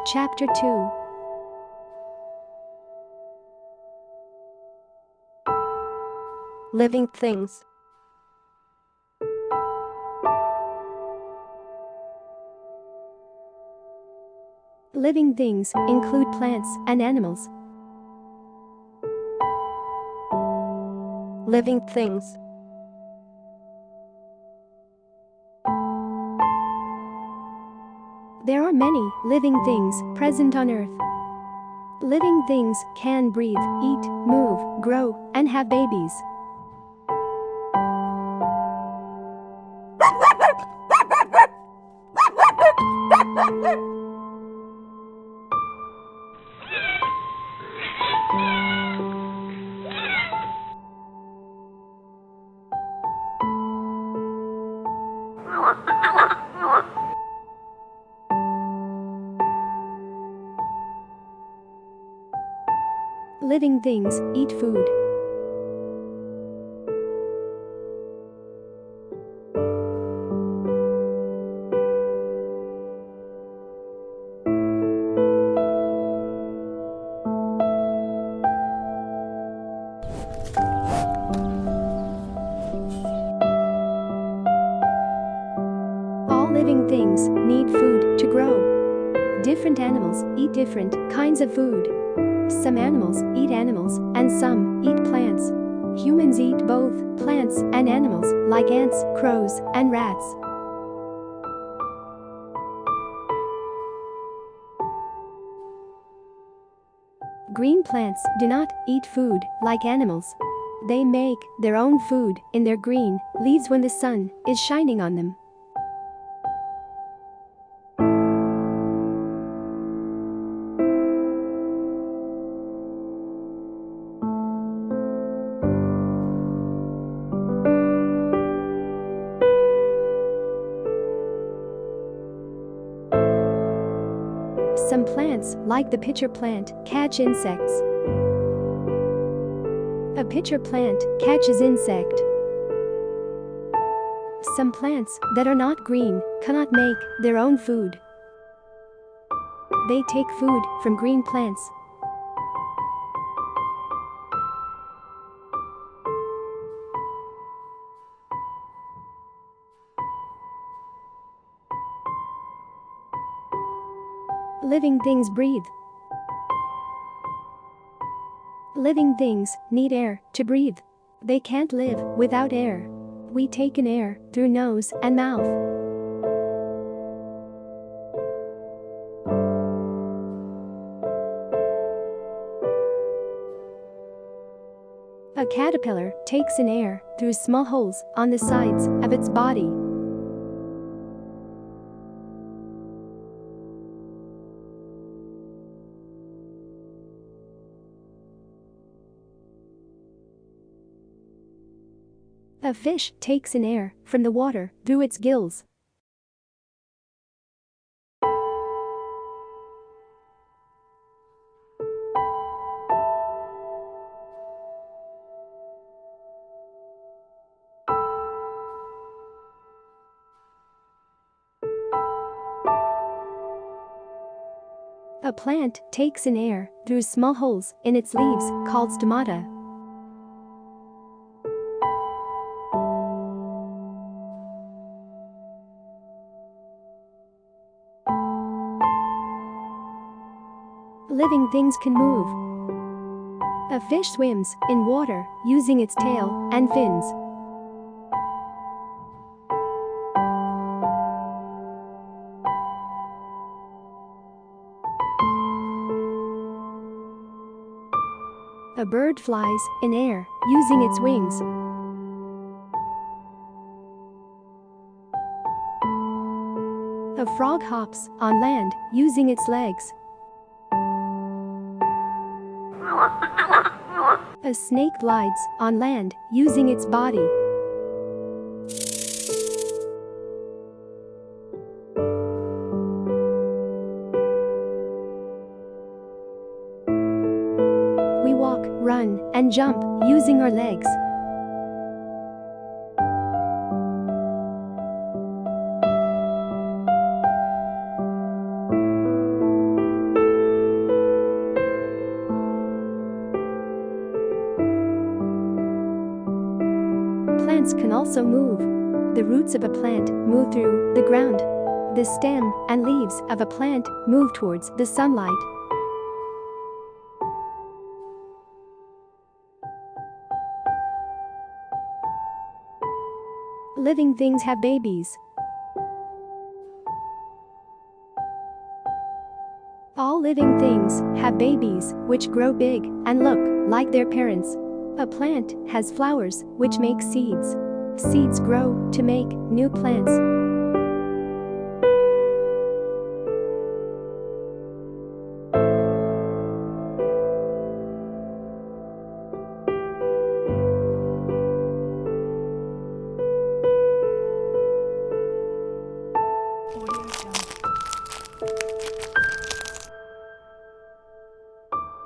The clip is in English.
Chapter 2. Living things. Living things include plants and animals. Living things. There are many living things present on Earth. Living things can breathe, eat, move, grow, and have babies. Living things eat food. All living things need food to grow. Different animals eat different kinds of food. Some animals eat animals and some eat plants. Humans eat both plants and animals like ants, crows, and rats. Green plants do not eat food like animals. They make their own food in their green leaves when the sun is shining on them. Some plants, like the pitcher plant, catch insects. A pitcher plant catches insect. Some plants that are not green cannot make their own food. They take food from green plants. Living things breathe. Living things need air to breathe. They can't live without air. We take in air through nose and mouth. A caterpillar takes in air through small holes on the sides of its body. A fish takes in air from the water through its gills. A plant takes in air through small holes in its leaves called stomata. Living things can move. A fish swims in water using its tail and fins. A bird flies in air using its wings. A frog hops on land using its legs. A snake glides on land using its body. We walk, run, and jump using our legs. Plants can also move. The roots of a plant move through the ground. The stem and leaves of a plant move towards the sunlight. Living things have babies. All living things have babies which grow big and look like their parents. A plant has flowers which make seeds. Seeds grow to make new plants.